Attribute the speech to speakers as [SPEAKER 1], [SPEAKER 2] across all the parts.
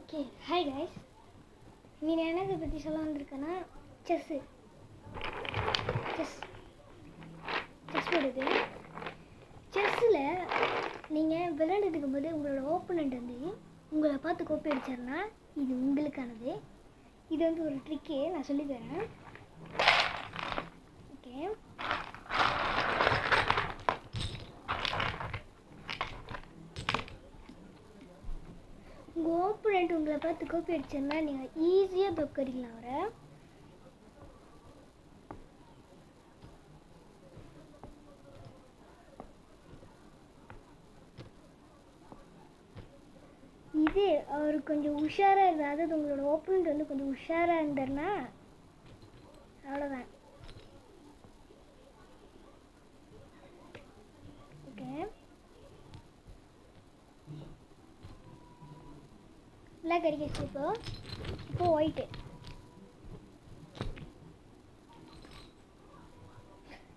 [SPEAKER 1] Okay hi guys, நீ என்னதை பற்றி சொல்ல வந்திருக்கேன்னா செஸ் போடுது. செஸ்ஸில் நீங்கள் விளையாண்டுட்டு இருக்கும்போது உங்களோட ஓப்பனண்ட் வந்து உங்களை பார்த்து கோப்பி அடிச்சாருன்னா இது உங்களுக்கானது. இது வந்து ஒரு ட்ரிக்கு நான் சொல்லித்தரேன். ஓகே, உங்கள் ஓப்பனண்ட் உங்களை பார்த்து கோப்பி அடிச்சோன்னா நீங்கள் ஈஸியாக தோக்கடிக்கலாம் அவரை. இது அவர் கொஞ்சம் உஷாராக இருந்தால், அதாவது உங்களோட ஓப்பனண்ட் வந்து கொஞ்சம் உஷாராக இருந்தார்னா அவ்வளோதான். ஓகே, பிளாக் அடிக்கச்சு. இப்போ ஒயிட்டு.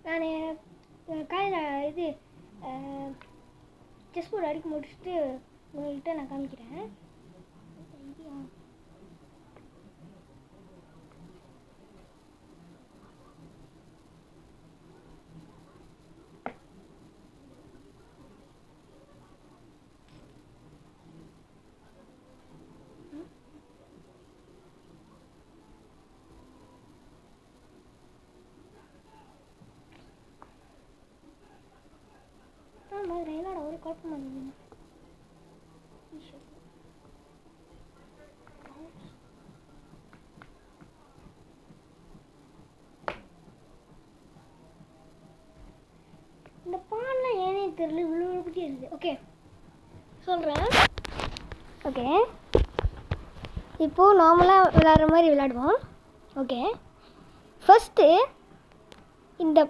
[SPEAKER 1] நான் காலையில் இது செஸ் போர்டு அடிக்க முடிச்சுட்டு உங்கள்கிட்ட நான் காமிக்கிறேன். என்னோட ஒரு குழப்பம் பண்ணுங்க. இந்த பான்லாம் ஏனே தெரியல, இவ்வளோ பற்றி இருக்குது. ஓகே சொல்கிறேன். ஓகே, இப்போது நார்மலாக விளையாடுற மாதிரி விளையாடுவோம். ஓகே, ஃபஸ்ட்டு இந்த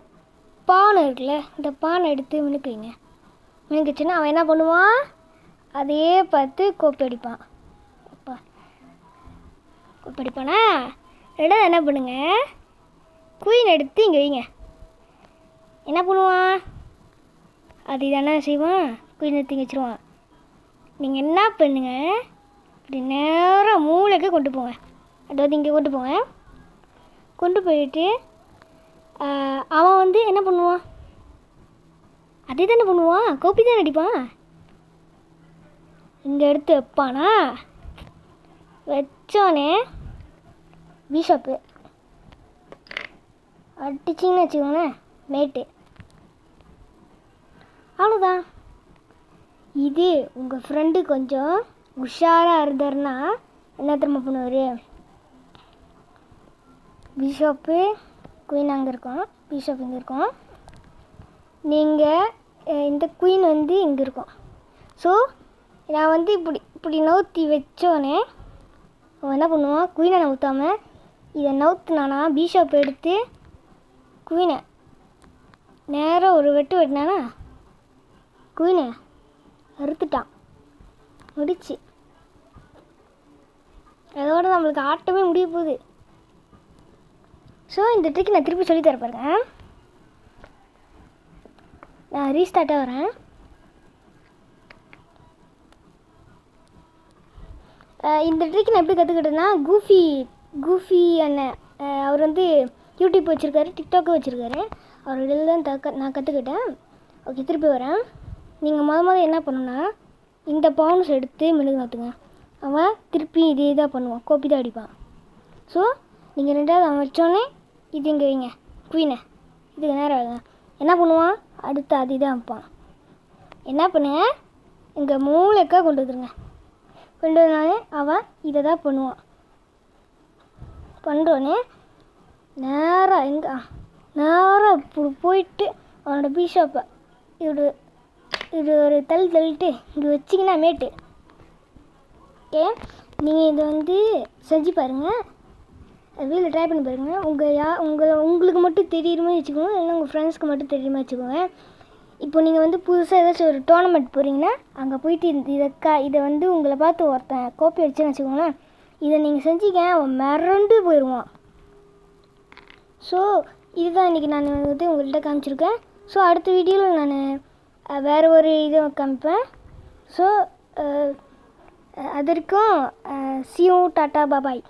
[SPEAKER 1] பானை இருக்குல்ல, இந்த பானை எடுத்து மினுக்குவீங்க. மினுக்குச்சுன்னா அவன் என்ன பண்ணுவான், அதையே பார்த்து கோப்பி அடிப்பான். அப்பா கோப்பி அடிப்பானா? ரெண்டாவது என்ன பண்ணுங்க, குயின் எடுத்து இங்கே வைங்க. என்ன பண்ணுவான், அது தானே செய்வான், குயின் எடுத்து இங்கே வச்சுருவான். நீங்கள் என்ன பண்ணுங்க, இப்படி நேராக மூளைக்கு கொண்டு போங்க. அதாவது இங்கே கொண்டு போங்க. கொண்டு போயிட்டு அவன் வந்து என்ன பண்ணுவான், அதே தானே பண்ணுவான், கோப்பி தானே அடிப்பான். இங்கே எடுத்து வைப்பானா, வச்சோன்னே பிஷப்பு அடிச்சிங்கன்னு வச்சுக்கோங்களேன், மேட்டு. அவ்வளோதான். இது உங்கள் ஃப்ரெண்டு கொஞ்சம் உஷாராக இருந்தாருன்னா என்ன திரும்ப பண்ணுவார், பிஷப்பு குயின் அங்கே இருக்கும், பிஷப் இங்கே இருக்கும், நீங்கள் இந்த குயின் வந்து இங்கே இருக்கும். ஸோ நான் வந்து இப்படி நவுத்தி வச்சோன்னே அவன் என்ன பண்ணுவான், குயினை நவுத்தாமல் இதை நவுத்துனானா பிஷப் எடுத்து குயினை நேராக ஒரு வெட்டு வெட்டினானா குயினை அறுத்துட்டான், முடிச்சு. அதோட நம்மளுக்கு ஆட்டமே முடிய போகுது. ஸோ இந்த ட்ரிக் நான் திருப்பி சொல்லித்தர பாருங்க. நான் ரீஸ்டார்ட்டாக வரேன். இந்த ட்ரிக் நான் எப்படி கற்றுக்கிட்டேன்னா, கூஃபி அண்ணன் அவர் வந்து யூடியூப் வச்சுருக்காரு, டிக்டாக்கும் வச்சுருக்காரு. அவர் இதில் தான் நான் கற்றுக்கிட்டேன். ஓகே, திருப்பி வரேன். நீங்கள் மொதல் என்ன பண்ணணுன்னா, இந்த பவுன்ஸ் எடுத்து மெழுகு நோத்துங்க. அவன் திருப்பி இதே தான் பண்ணுவான், கோப்பி தான் அடிப்பான். ஸோ நீங்கள் ரெண்டாவது அவன் வச்சோன்னே இது இங்கே வைங்க, குயினை இதுக்கு நேரம் வைங்க. என்ன பண்ணுவான், அடுத்து அது தான் வைப்பான். என்ன பண்ணுங்க, இங்கே மூளைக்காக கொண்டு வந்துடுங்க. கொண்டு வந்தாலே அவன் இதை தான் பண்ணுவான். பண்ணுறோன்னே நேராக நேராக போயிட்டு அவனோட பிஷப்பை இது ஒரு தள்ளிட்டு இங்கே வச்சிங்கன்னா மேட்டு. ஓகே, நீங்கள் இதை வந்து செஞ்சு பாருங்கள், வீட்டில் ட்ரை பண்ணி பாருங்கள். உங்களுக்கு மட்டும் தெரியுமே வச்சுக்கோங்க, இல்லைன்னா உங்கள் ஃப்ரெண்ட்ஸ்க்கு மட்டும் தெரியுமா வச்சுக்கோங்க. இப்போ நீங்கள் வந்து புதுசாக ஏதாச்சும் ஒரு டோர்னமெண்ட் போகிறீங்கன்னா அங்கே போயிட்டு இதை வந்து உங்களை பார்த்து ஒருத்தன் கோப்பி அடிச்சுன்னு வச்சுக்கோங்களேன், இதை நீங்கள் செஞ்சீங்க அவன் மிரண்டு போயிடுவான். ஸோ இதுதான் இன்றைக்கி நான் வந்து உங்கள்கிட்ட காமிச்சிருக்கேன். ஸோ அடுத்த வீடியோவில் நான் வேறு ஒரு இதை காமிப்பேன். ஸோ அது அது வரைக்கும் see you டாட்டா பாபாய்.